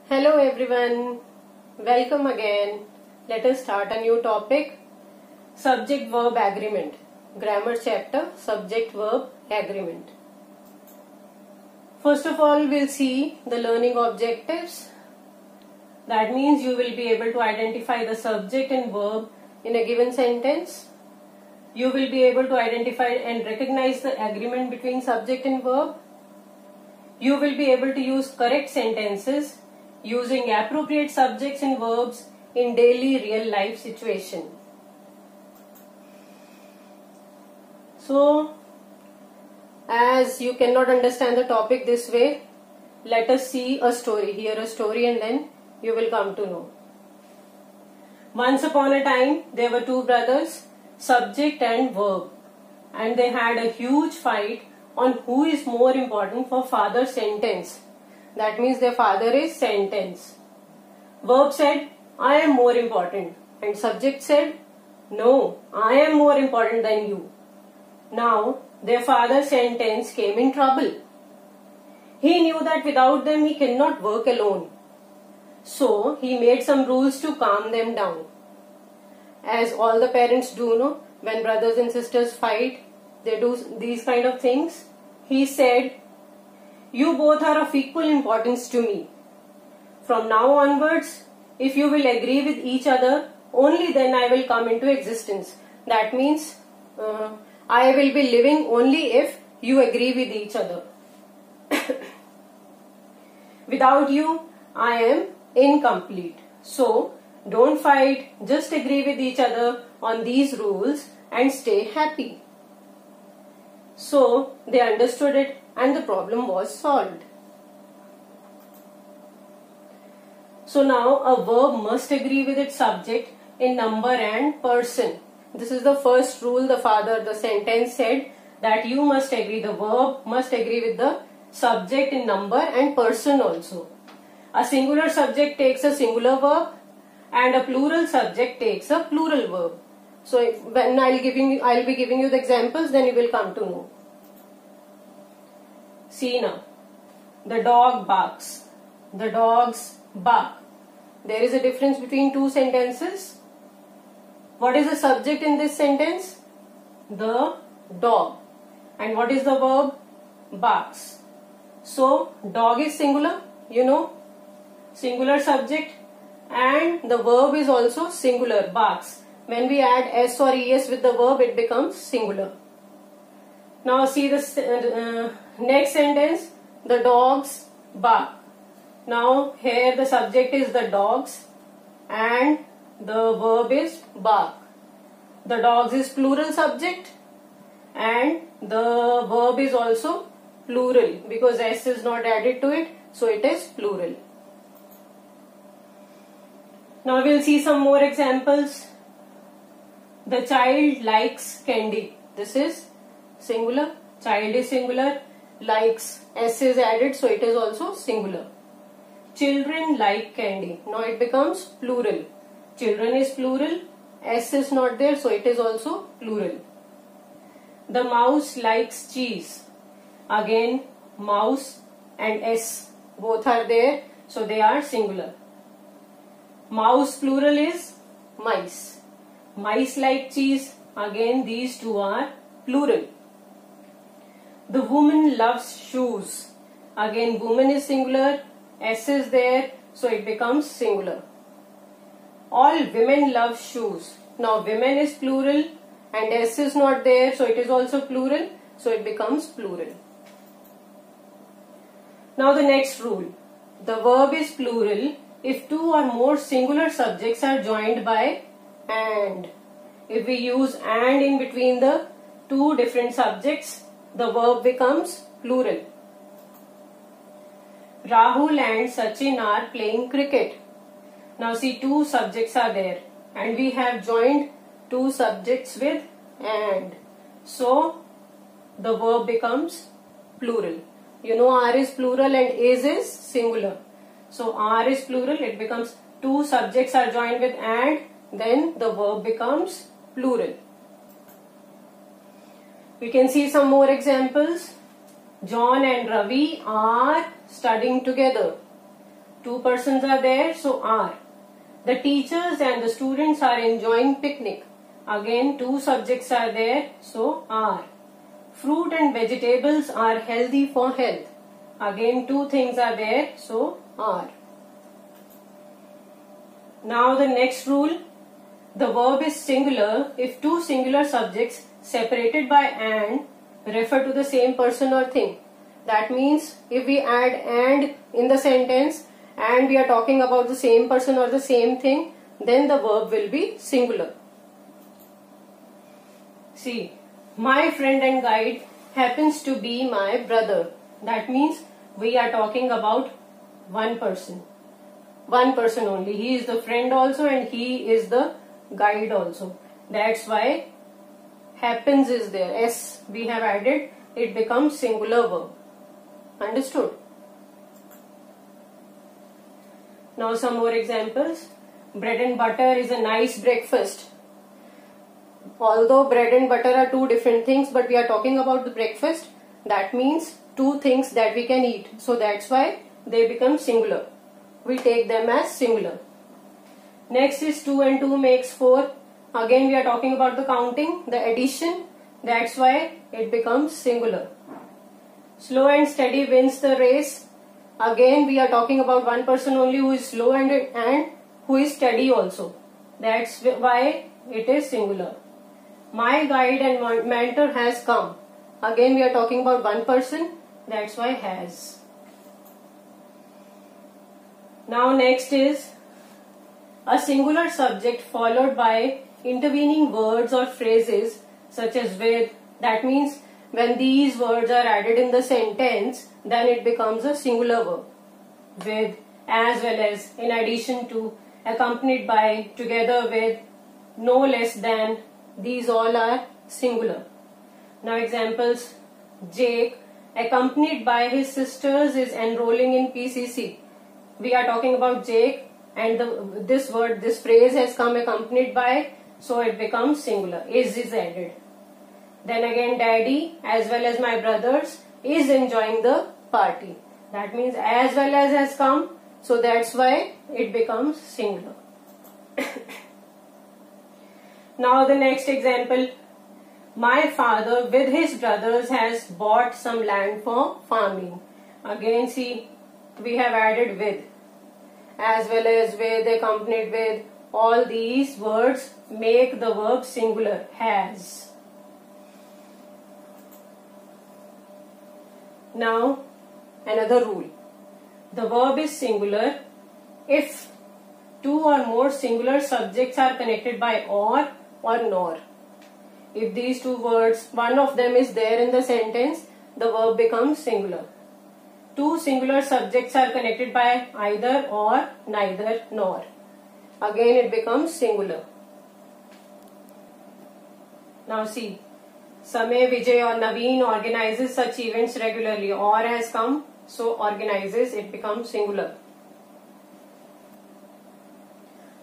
Hello everyone, welcome again. Let us start a new topic, subject verb agreement. Grammar chapter, subject verb agreement. First of all, we'll see the learning objectives. That means you will be able to identify the subject and verb in a given sentence. You will be able to identify and recognize the agreement between subject and verb. You will be able to use correct sentences using appropriate subjects and verbs in daily real life situation. So, as you cannot understand the topic this way, let us see a story. Hear a story and then you will come to know. Once upon a time, there were two brothers, subject and verb, and they had a huge fight on who is more important for father's sentence. That means their father is sentence. Verb said, I am more important. And subject said, no, I am more important than you. Now, their father's sentence came in trouble. He knew that without them he cannot work alone. So, he made some rules to calm them down. As all the parents do know, when brothers and sisters fight, they do these kind of things. He said, you both are of equal importance to me. From now onwards, if you will agree with each other, only then I will come into existence. That means I will be living only if you agree with each other. Without you, I am incomplete. So, don't fight, just agree with each other on these rules and stay happy. So, they understood it and the problem was solved. So now a verb must agree with its subject in number and person. This is the first rule the sentence said, that you must agree, the verb must agree with the subject in number and person also. A singular subject takes a singular verb and a plural subject takes a plural verb. So when I'll be giving you the examples, then you will come to know. See now, the dog barks, the dogs bark. There is a difference between two sentences. What is the subject in this sentence? The dog. And what is the verb? Barks. So, dog is singular, you know, singular subject, and the verb is also singular, barks. When we add s or es with the verb, it becomes singular. Now see the next sentence, the dogs bark. Now here the subject is the dogs and the verb is bark. The dogs is plural subject and the verb is also plural because s is not added to it, so it is plural. Now we'll see some more examples. The child likes candy. This is singular, child is singular, likes, s is added, so it is also singular. Children like candy. Now it becomes plural. Children is plural, s is not there, so it is also plural. The mouse likes cheese. Again, mouse and s both are there, so they are singular. Mouse plural is mice. Mice like cheese. Again, these two are plural. The woman loves shoes. Again, woman is singular, s is there, so it becomes singular. All women love shoes. Now, women is plural and s is not there, so it is also plural, so it becomes plural. Now, the next rule. The verb is plural if two or more singular subjects are joined by and. If we use and in between the two different subjects, the verb becomes plural. Rahul and Sachin are playing cricket. Now see, two subjects are there and we have joined two subjects with and. So the verb becomes plural. You know are is plural and is singular. So are is plural, it becomes two subjects are joined with and, then the verb becomes plural. We can see some more examples. John and Ravi are studying together. Two persons are there, so are. The teachers and the students are enjoying picnic. Again, two subjects are there, so are. Fruit and vegetables are healthy for health. Again, two things are there, so are. Now the next rule. The verb is singular if two singular subjects separated by and refer to the same person or thing. That means if we add and in the sentence and we are talking about the same person or the same thing, then the verb will be singular. See, my friend and guide happens to be my brother. That means we are talking about one person. One person only. He is the friend also and he is the guide also. That's why happens is there. S we have added. It becomes singular verb. Understood? Now some more examples. Bread and butter is a nice breakfast. Although bread and butter are two different things, but we are talking about the breakfast. That means two things that we can eat. So that's why they become singular. We take them as singular. Next is 2 and 2 makes 4. Again we are talking about the counting, the addition. That's why it becomes singular. Slow and steady wins the race. Again we are talking about one person only who is slow and who is steady also. That's why it is singular. My guide and mentor has come. Again we are talking about one person. That's why has. Now next is a singular subject followed by intervening words or phrases such as with. That means when these words are added in the sentence, then it becomes a singular verb. With, as well as, in addition to, accompanied by, together with, no less than, these all are singular. Now examples. Jake, accompanied by his sisters, is enrolling in PCC. We are talking about Jake and this phrase has come accompanied by, so it becomes singular. Is added. Then again daddy as well as my brothers is enjoying the party. That means as well as has come, so that's why it becomes singular. Now the next example. My father with his brothers has bought some land for farming. Again see, we have added with, as well as with, accompanied with. All these words make the verb singular, has. Now another rule. The verb is singular if two or more singular subjects are connected by or nor. If these two words, one of them is there in the sentence, the verb becomes singular. Two singular subjects are connected by either or, neither, nor. Again it becomes singular. Now see, Samay, Vijay or Naveen organizes such events regularly. Or has come, so organizes, it becomes singular.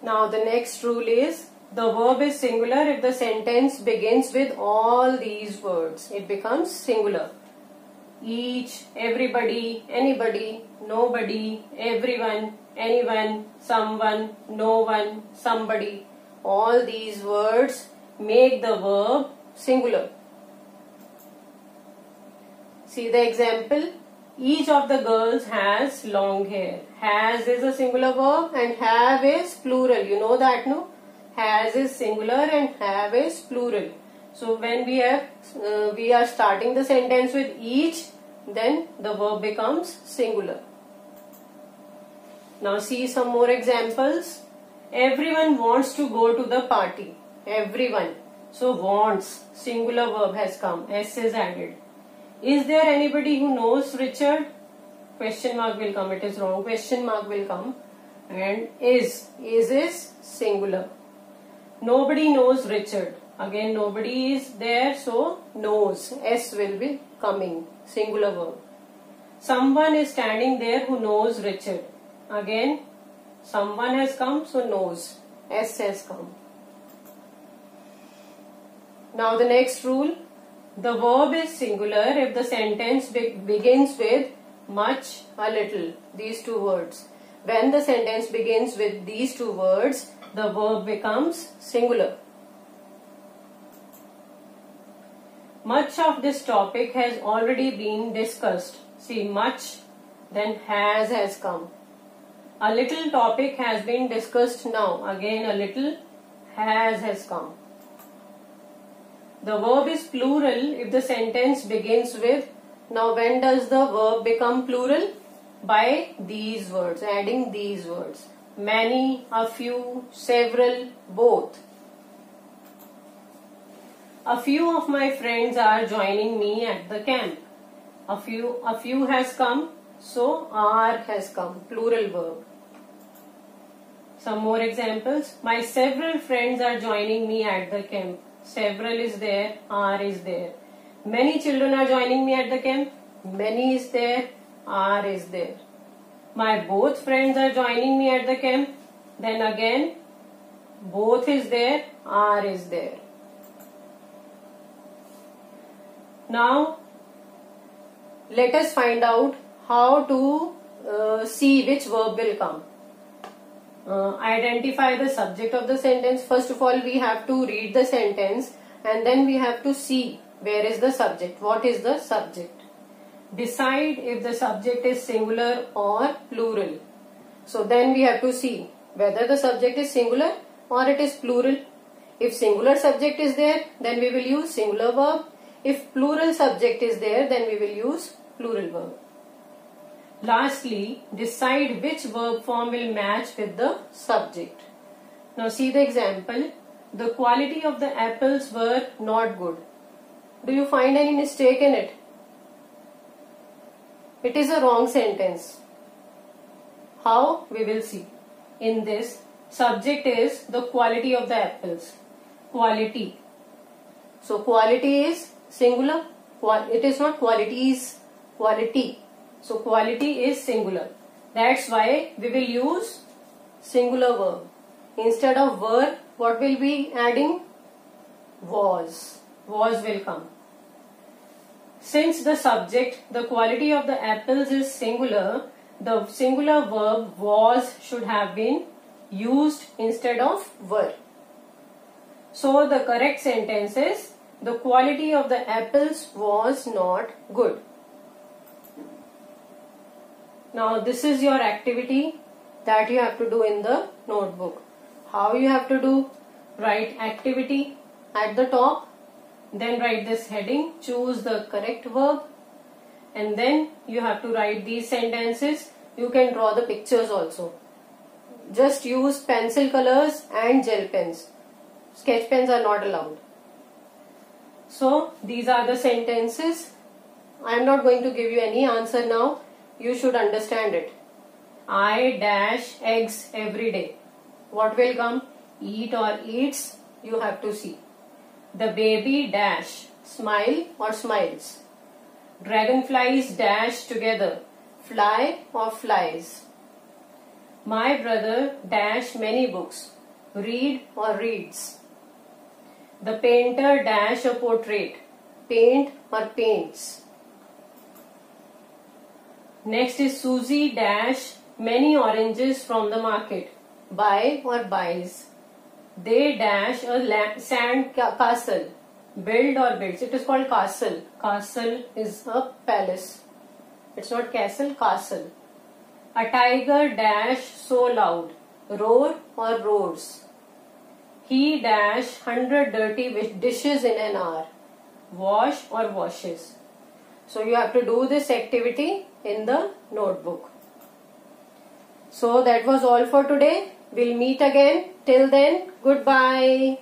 Now the next rule is, the verb is singular if the sentence begins with all these words. It becomes singular. Each, everybody, anybody, nobody, everyone, anyone, someone, no one, somebody. All these words make the verb singular. See the example. Each of the girls has long hair. Has is a singular verb and have is plural. You know that, no? Has is singular and have is plural. So when we are starting the sentence with each, then the verb becomes singular. Now see some more examples. Everyone wants to go to the party. Everyone. So wants, singular verb has come. S is added. Is there anybody who knows Richard? Question mark will come. It is wrong. Question mark will come. And is singular. Nobody knows Richard. Again nobody is there, so knows. S will be coming. Singular verb. Someone is standing there who knows Richard. Again someone has come, so knows. S has come. Now the next rule. The verb is singular if the sentence begins with much, a little. These two words. when the sentence begins with these two words, the verb becomes singular. Much of this topic has already been discussed. See, much, then has come. A little topic has been discussed now. Again, a little has come. The verb is plural if the sentence begins with. Now, when does the verb become plural? By these words, adding these words. Many, a few, several, both. A few of my friends are joining me at the camp. A few has come, so are has come, plural verb. Some more examples. My several friends are joining me at the camp. Several is there, are is there. Many children are joining me at the camp. Many is there, are is there. My both friends are joining me at the camp. Then again, both is there, are is there. Now, let us find out how to see which verb will come. Identify the subject of the sentence. First of all, we have to read the sentence and then we have to see where is the subject, what is the subject. Decide if the subject is singular or plural. So then we have to see whether the subject is singular or it is plural. If singular subject is there, then we will use singular verb. If plural subject is there, then we will use plural verb. Lastly, decide which verb form will match with the subject. Now see the example. The quality of the apples were not good. Do you find any mistake in it? It is a wrong sentence. How? We will see. In this, subject is the quality of the apples. Quality. So quality is singular. It is not qualities, quality. So quality is singular. That's why we will use singular verb. Instead of were, what will be adding? Was. Was will come. Since the subject, the quality of the apples is singular, the singular verb was should have been used instead of were. So the correct sentence is, the quality of the apples was not good. Now this is your activity that you have to do in the notebook. How you have to do? Write activity at the top. Then write this heading, choose the correct verb, and then you have to write these sentences. You can draw the pictures also. Just use pencil colors and gel pens. Sketch pens are not allowed. So these are the sentences. I am not going to give you any answer now. You should understand it. I dash eggs every day. What will come? Eat or eats. You have to see. The baby dash, smile or smiles. Dragonflies dash together, fly or flies. My brother dash many books, read or reads. The painter dash a portrait, paint or paints. Next is Susie dash many oranges from the market, buy or buys. They dash a sand castle, build or builds. It is called castle. Castle is a palace. It's not castle, castle. A tiger dash so loud, roar or roars. He dash 100 dirty dishes in an hour, wash or washes. So you have to do this activity in the notebook. So that was all for today. We'll meet again. Till then, goodbye.